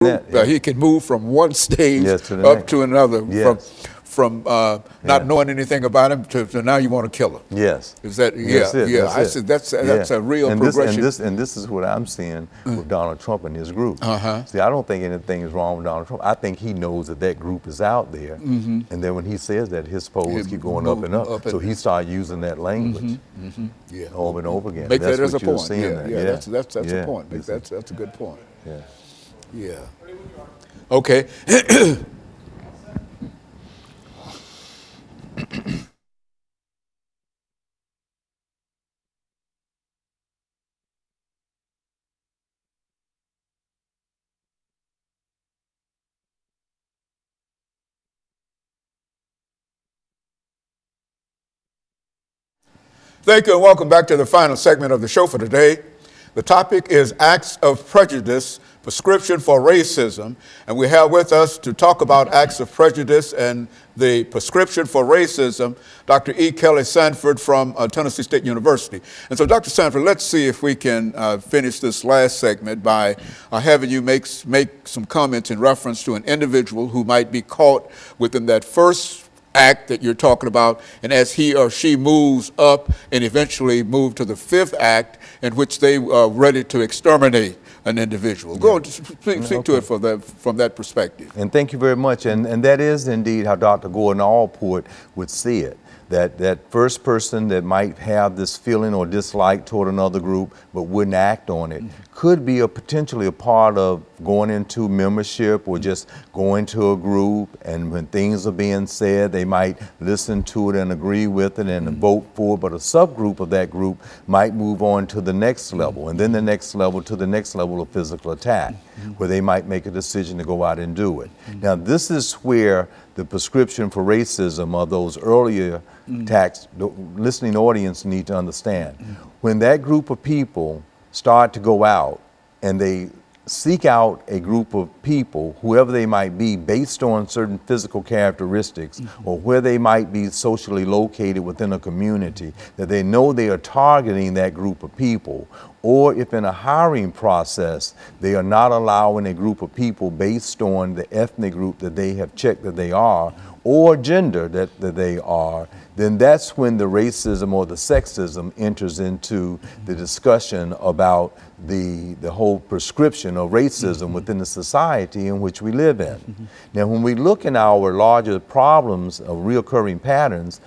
group, he can move from one stage up to another, from not knowing anything about him to now you want to kill him. Yes. Is that I said that's a real progression. And this is what I'm seeing with Donald Trump and his group. See, I don't think anything is wrong with Donald Trump. I think he knows that that group is out there, and then when he says that, his polls keep going up and up. So he started using that language over and over again. Make that as a point. That's a point. That's a good point. Yeah. Okay. Thank you and welcome back to the final segment of the show for today. The topic is Acts of Prejudice, Prescription for Racism. And we have with us to talk about Acts of Prejudice and the Prescription for Racism, Dr. EKSanford from Tennessee State University. And so, Dr. Sanford, let's see if we can finish this last segment by having you make some comments in reference to an individual who might be caught within that first act that you're talking about, and as he or she moves up and eventually move to the fifth act in which they are ready to exterminate an individual. Go and speak to it from that perspective. And thank you very much. And that is indeed how Dr. Gordon Allport would see it. That first person that might have this feeling or dislike toward another group but wouldn't act on it could be potentially a part of going into membership or just going to a group, and when things are being said, they might listen to it and agree with it and vote for it, but a subgroup of that group might move on to the next level, and then the next level to the next level of physical attack, where they might make a decision to go out and do it. Now, this is where the prescription for racism of those earlier attacks, the listening audience need to understand. When that group of people start to go out and they seek out a group of people, whoever they might be, based on certain physical characteristics or where they might be socially located within a community, that they know they are targeting that group of people. Or if in a hiring process, they are not allowing a group of people based on the ethnic group that they have checked that they are, or gender that they are, then that's when the racism or the sexism enters into the discussion about the whole prescription of racism within the society in which we live in. Now, when we look in our larger problems of reoccurring patterns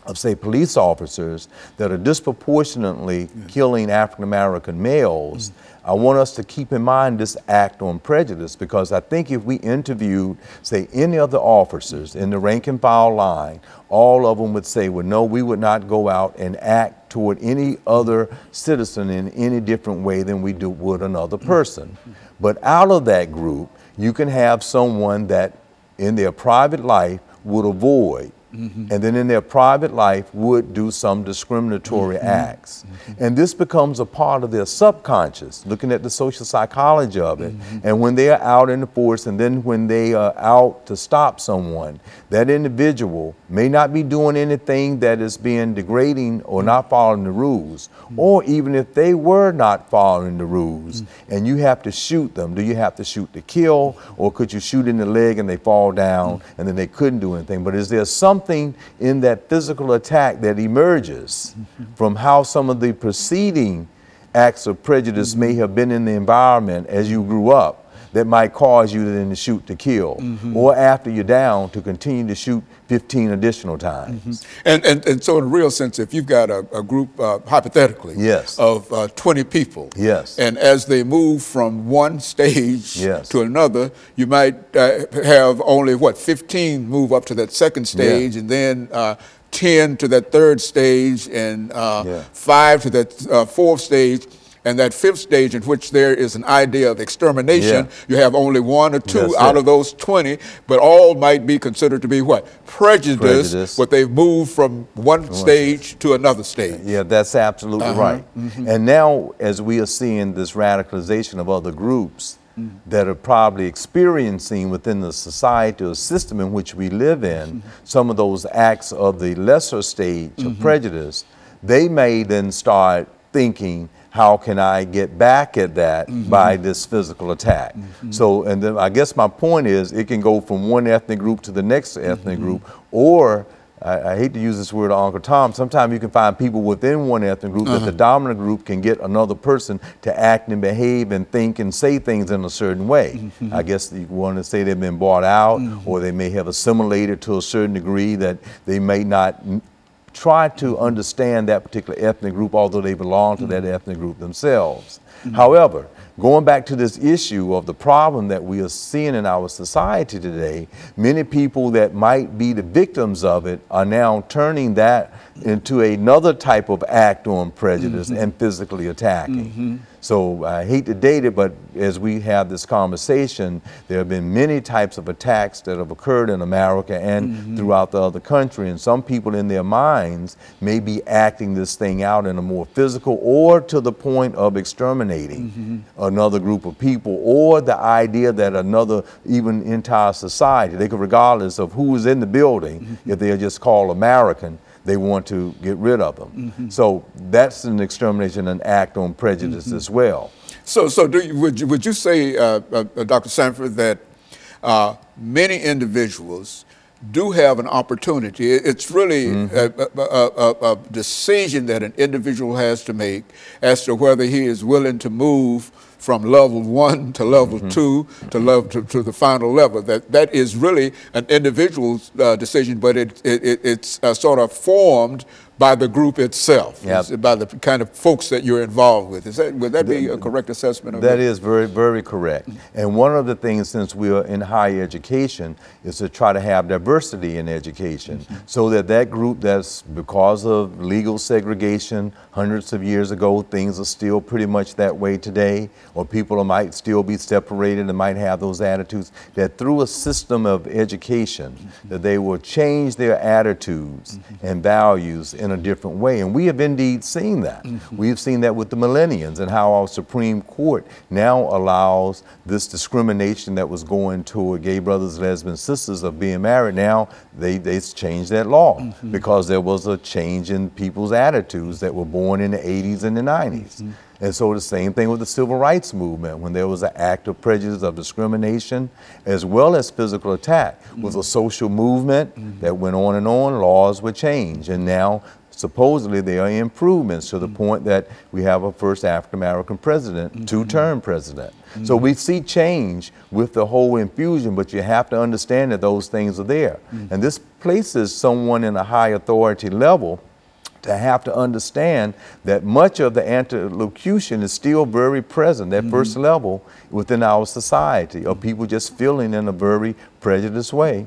of, say, police officers that are disproportionately killing African-American males, I want us to keep in mind this act on prejudice, because I think if we interviewed, say, any other officers in the rank and file line, all of them would say, well, no, we would not go out and act toward any other citizen in any different way than we would another person. But out of that group, you can have someone that in their private life would avoid, and then in their private life would do some discriminatory acts. And this becomes a part of their subconscious, looking at the social psychology of it. And when they are out in the force, and then when they are out to stop someone, that individual may not be doing anything that is being degrading or not following the rules. Or even if they were not following the rules and you have to shoot them, do you have to shoot to kill, or could you shoot in the leg and they fall down and then they couldn't do anything? But is there something in that physical attack that emerges from how some of the preceding acts of prejudice may have been in the environment as you grew up that might cause you then to shoot to kill, or after you're down to continue to shoot 15 additional times? And so in a real sense, if you've got a group, hypothetically, of 20 people, and as they move from one stage to another, you might have only, 15 move up to that second stage, and then 10 to that third stage, and 5 to that fourth stage. And that fifth stage, in which there is an idea of extermination, you have only 1 or 2 out of those 20, but all might be considered to be what? Prejudice, but they've moved from one stage to another stage. Yeah, that's absolutely right. And now, as we are seeing this radicalization of other groups that are probably experiencing within the society or system in which we live in, some of those acts of the lesser stage of prejudice, they may then start thinking how can I get back at that by this physical attack? So, and then I guess my point is, it can go from one ethnic group to the next ethnic group, or I hate to use this word, Uncle Tom, sometimes you can find people within one ethnic group that the dominant group can get another person to act and behave and think and say things in a certain way. I guess you want to say they've been bought out, or they may have assimilated to a certain degree that they may not try to understand that particular ethnic group, although they belong to that ethnic group themselves. However, going back to this issue of the problem that we are seeing in our society today, many people that might be the victims of it are now turning that into another type of act on prejudice and physically attacking. So I hate to date it, but as we have this conversation, there have been many types of attacks that have occurred in America and throughout the other country, and some people in their minds may be acting this thing out in a more physical, or to the point of exterminating another group of people, or the idea that another, even entire society, they could, regardless of who is in the building, if they are just called American, they want to get rid of them. So that's an extermination, an act on prejudice as well. So would you say, Dr. Sanford, that many individuals do have an opportunity? It's really a decision that an individual has to make as to whether he is willing to move from level 1 to level 2 to the final level. That is really an individual's decision, but it's sort of formed by the group itself, by the kind of folks that you're involved with. Would that be a correct assessment of that? That is very, very correct. And one of the things, since we are in higher education, is to try to have diversity in education, so that that group that's, because of legal segregation hundreds of years ago, things are still pretty much that way today, or people might still be separated and might have those attitudes, that through a system of education, that they will change their attitudes and values in a different way. And we have indeed seen that. We've seen that with the millennials, and how our Supreme Court now allows this discrimination that was going toward gay brothers, lesbians, sisters of being married. Now they changed that law because there was a change in people's attitudes that were born in the 80s and the 90s. And so the same thing with the civil rights movement, when there was an act of prejudice, of discrimination, as well as physical attack, with a social movement that went on and on, laws were changed. And now supposedly there are improvements to the point that we have a first African-American president, two-term president. So we see change with the whole infusion, but you have to understand that those things are there. And this places someone in a high authority level to have to understand that much of the anti-locution is still very present, that first level within our society, of people just feeling in a very prejudiced way.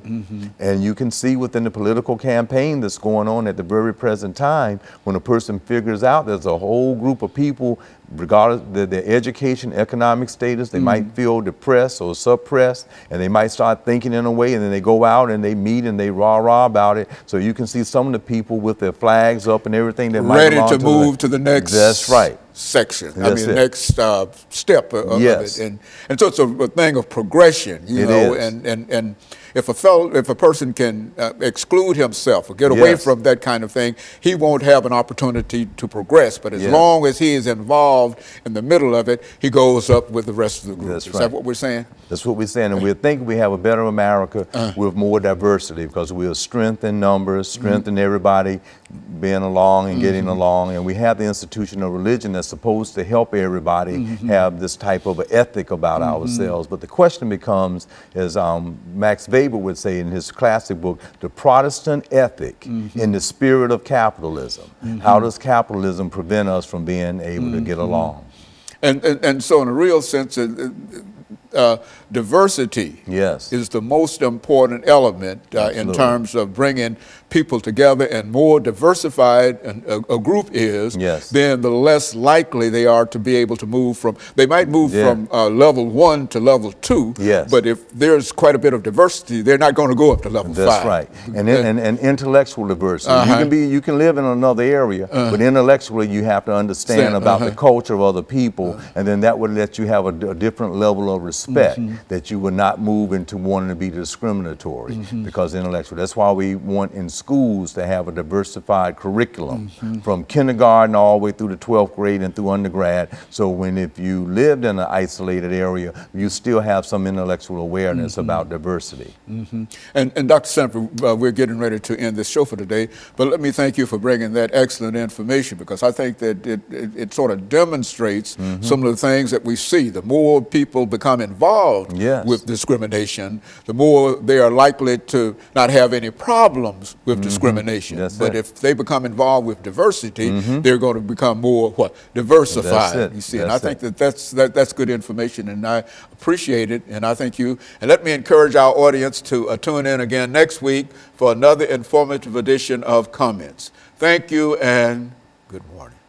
And you can see within the political campaign that's going on at the very present time, when a person figures out there's a whole group of people, regardless of their education, economic status, they might feel depressed or suppressed, and they might start thinking in a way, and then they go out and they meet and they rah-rah about it. So you can see some of the people with their flags up and everything that might ready to move to the next section. That's the next step of it. And so it's a thing of progression, you know, and if a person can exclude himself or get away from that kind of thing, he won't have an opportunity to progress. But as long as he is involved in the middle of it, he goes up with the rest of the group. Is that what we're saying? That's what we're saying. And we think we have a better America with more diversity, because we'll strengthen numbers, strengthen everybody being along and getting along. And we have the institution of religion that's supposed to help everybody have this type of ethic about ourselves. But the question becomes, as Max Weber would say in his classic book, the Protestant ethic in the spirit of capitalism. How does capitalism prevent us from being able to get along? And so in a real sense, diversity is the most important element in terms of bringing people together, and more diversified a group is, then the less likely they are to be able to move from, they might move from level 1 to level 2, but if there's quite a bit of diversity, they're not going to go up to level 5. That's right. And intellectual diversity. You can live in another area, but intellectually you have to understand about the culture of other people, and then that would let you have a different level of respect respect, that you will not move into wanting to be discriminatory because intellectual. That's why we want in schools to have a diversified curriculum from kindergarten all the way through the 12th grade and through undergrad. So if you lived in an isolated area, you still have some intellectual awareness about diversity. And Dr. Sanford, we're getting ready to end this show for today, but let me thank you for bringing that excellent information, because I think that it sort of demonstrates some of the things that we see. The more people become involved with discrimination, the more they are likely to not have any problems with discrimination. But if they become involved with diversity, they're going to become more diversified. You see, and I think that's good information, and I appreciate it. And I thank you. And let me encourage our audience to tune in again next week for another informative edition of Comments. Thank you and good morning.